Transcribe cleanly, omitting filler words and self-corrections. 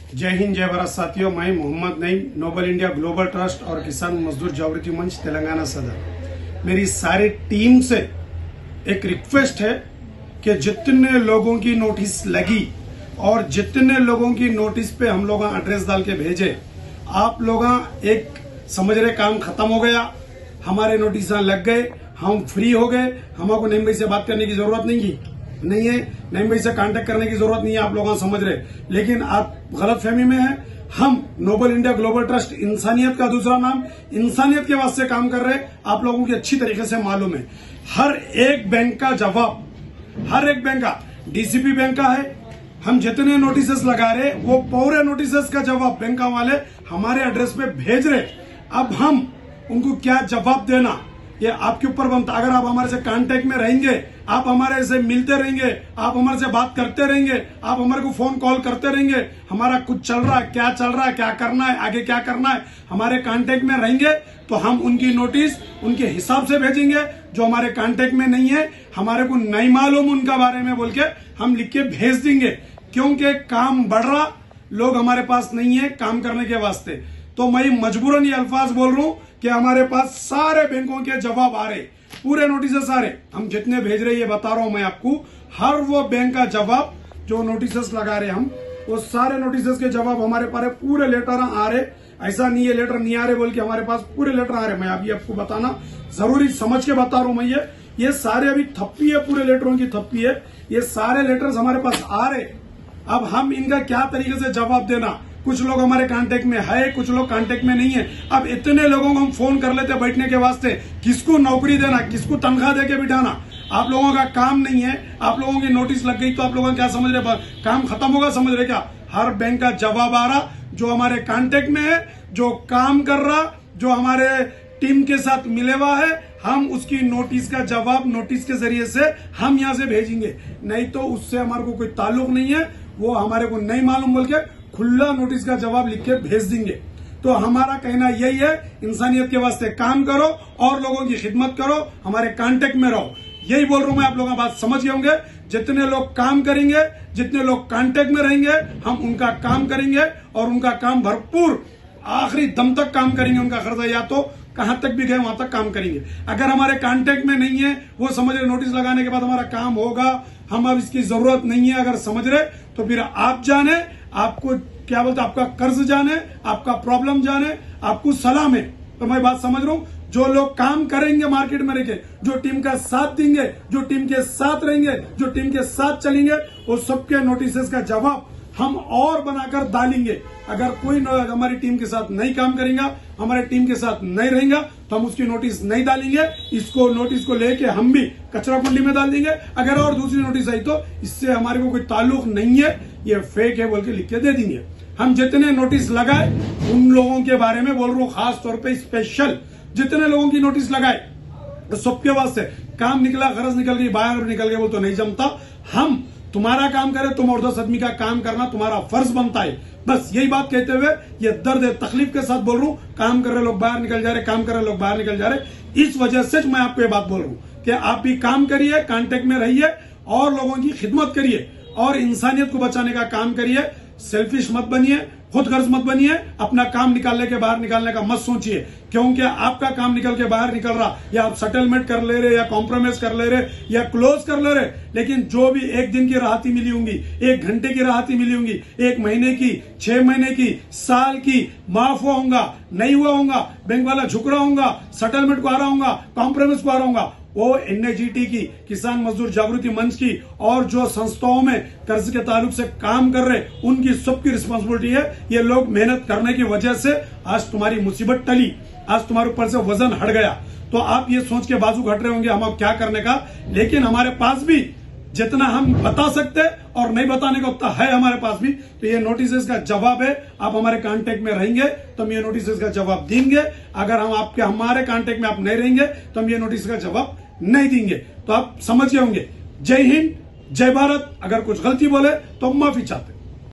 जय हिंद जय भारत साथियों, मैं Mohammad Naeem, noble India global trust और किसान मजदूर जागृति मंच तेलंगाना सदर। मेरी सारी टीम से एक रिक्वेस्ट है कि जितने लोगों की नोटिस लगी और जितने लोगों की नोटिस पे हम लोग एड्रेस डाल के भेजे, आप लोग एक समझ रहे काम खत्म हो गया, हमारे नोटिस लग गए, हम फ्री हो गए, हमको नईम भाई से बात करने की जरूरत नहीं है, नईम भाई से कांटेक्ट करने की जरूरत नहीं है, आप लोग समझ रहे। लेकिन आप गलत फहमी में हैं। हम नोबल इंडिया ग्लोबल ट्रस्ट इंसानियत का दूसरा नाम, इंसानियत के वास्ते काम कर रहे। आप लोगों की अच्छी तरीके से मालूम है, हर एक बैंक का जवाब, हर एक बैंक का, डीसीपी बैंक का है, हम जितने नोटिस लगा रहे वो पूरे नोटिस का जवाब बैंक वाले हमारे एड्रेस पे भेज रहे। अब हम उनको क्या जवाब देना, ये आपके ऊपर बनता। अगर आप हमारे से कांटेक्ट में रहेंगे, आप हमारे से मिलते रहेंगे, आप हमारे से बात करते रहेंगे, आप हमारे को फोन कॉल करते रहेंगे, हमारा कुछ चल रहा है, क्या चल रहा है, क्या करना है, आगे क्या करना है, हमारे कांटेक्ट में रहेंगे, तो हम उनकी नोटिस उनके हिसाब से भेजेंगे। जो हमारे कांटेक्ट में नहीं है, हमारे को नहीं मालूम उनका बारे में बोल के हम लिख के भेज देंगे। क्योंकि काम बढ़ रहा, लोग हमारे पास नहीं है काम करने के वास्ते। तो मैं मजबूरन ये अल्फाज बोल रहा हूं कि हमारे पास सारे बैंकों के जवाब आ रहे, पूरे नोटिस आ रहे, हम जितने भेज रहे ये बता रहा हूं मैं आपको। हर वो बैंक का जवाब जो नोटिस लगा रहे हम, वो सारे नोटिस के जवाब हमारे पास पूरे लेटर आ रहे। ऐसा नहीं है लेटर नहीं आ रहे बोल के, हमारे पास पूरे लेटर आ रहे। मैं अभी आपको बताना जरूरी समझ के बता रहा हूं। मैं ये सारे अभी थप्पी है, पूरे लेटरों की थप्पी है, ये सारे लेटर्स हमारे पास आ रहे। अब हम इनका क्या तरीके से जवाब देना, कुछ लोग हमारे कांटेक्ट में है, कुछ लोग कांटेक्ट में नहीं है। अब इतने लोगों को हम फोन कर लेते बैठने के वास्ते, किसको नौकरी देना, किसको तनख्वाह देके बिठाना। आप लोगों का काम नहीं है, आप लोगों की नोटिस लग गई तो आप लोगों क्या समझ रहे, काम खत्म होगा समझ रहे क्या? हर बैंक का जवाब आ रहा, जो हमारे कांटेक्ट में है, जो काम कर रहा, जो हमारे टीम के साथ मिले हुआ है, हम उसकी नोटिस का जवाब नोटिस के जरिए से हम यहां से भेजेंगे। नहीं तो उससे हमारे को कोई ताल्लुक नहीं है, वो हमारे को नहीं मालूम बोल के खुला नोटिस का जवाब लिख के भेज देंगे। तो हमारा कहना यही है, इंसानियत के वास्ते काम करो और लोगों की खिदमत करो, हमारे कांटेक्ट में रहो। यही बोल रहा हूं मैं, आप लोगों बात समझ गए होंगे। जितने लोग काम करेंगे, जितने लोग कांटेक्ट में रहेंगे, हम उनका काम करेंगे और उनका काम भरपूर आखिरी दम तक काम करेंगे। उनका खर्चा या तो कहां तक भी गए वहां तक काम करेंगे। अगर हमारे कांटेक्ट में नहीं है, वो समझ रहे नोटिस लगाने के बाद हमारा काम होगा, हम अब इसकी जरूरत नहीं है, अगर समझ रहे तो फिर आप जाने, आपको क्या बोलते, आपका कर्ज जाने, आपका प्रॉब्लम जाने, आपको सलाम है। तो मैं बात समझ रहा हूं। जो लोग काम करेंगे मार्केट में रहकर, जो टीम का साथ देंगे, जो टीम के साथ रहेंगे, जो टीम के साथ चलेंगे, वो सबके नोटिस का जवाब हम और बनाकर डालेंगे। अगर कोई हमारी टीम के साथ नहीं काम करेगा, हमारे टीम के साथ नहीं रहेगा, तो हम उसकी नोटिस नहीं डालेंगे। इसको नोटिस को लेके हम भी कचरा कुंडी में डाल देंगे। अगर और दूसरी नोटिस आई तो इससे हमारे को कोई ताल्लुक नहीं है, ये फेक है बोल के लिख के दे देंगे। हम जितने नोटिस लगाए उन लोगों के बारे में बोल रहा हूँ, खास तौर पे स्पेशल जितने लोगों की नोटिस लगाए, तो सबके वास्ते काम निकला, गरज निकल गई, बाहर निकल गए बोल तो नहीं जमता। हम तुम्हारा काम करे, तुम और 10 आदमी का काम करना तुम्हारा फर्ज बनता है। बस यही बात कहते हुए ये दर्द तकलीफ के साथ बोल रहा हूं। काम कर रहे लोग बाहर निकल जा रहे, काम कर रहे लोग बाहर निकल जा रहे। इस वजह से मैं आपको ये बात बोल रहा हूं कि आप भी काम करिए, कांटेक्ट में रहिए और लोगों की खिदमत करिए और इंसानियत को बचाने का काम करिए। सेल्फिश मत बनिए, खुद गर्ज मत बनिए, अपना काम निकालने के बाहर निकालने का मत सोचिए। क्योंकि आपका काम निकल के बाहर निकल रहा, या आप सेटलमेंट कर ले रहे, या कॉम्प्रोमाइज कर ले रहे, या क्लोज कर ले रहे, लेकिन जो भी एक दिन की राहती मिली होंगी, 1 घंटे की राहती मिली होंगी, 1 महीने की, 6 महीने की, साल की, माफ हुआ होगा, नहीं हुआ होगा, बैंक वाला झुक रहा होगा, सेटलमेंट को आ रहा होगा, कॉम्प्रोमाइज को आ रहा होगा, वो एनएजीटी की, किसान मजदूर जागृति मंच की और जो संस्थाओं में कर्ज के ताल्लुक से काम कर रहे, उनकी सबकी रिस्पांसिबिलिटी है। ये लोग मेहनत करने की वजह से आज तुम्हारी मुसीबत टली, आज तुम्हारे ऊपर से वजन हट गया। तो आप ये सोच के बाजू घट रहे होंगे हम अब क्या करने का, लेकिन हमारे पास भी जितना हम बता सकते और नहीं बताने का उतना है हमारे पास भी। तो ये नोटिस का जवाब है, आप हमारे कांटेक्ट में रहेंगे तो हम ये नोटिस का जवाब देंगे। अगर हम आपके हमारे कांटेक्ट में आप नहीं रहेंगे तो हम ये नोटिस का जवाब नहीं देंगे। तो आप समझ गए होंगे। जय हिंद, जय भारत। अगर कुछ गलती बोले तो माफी चाहते।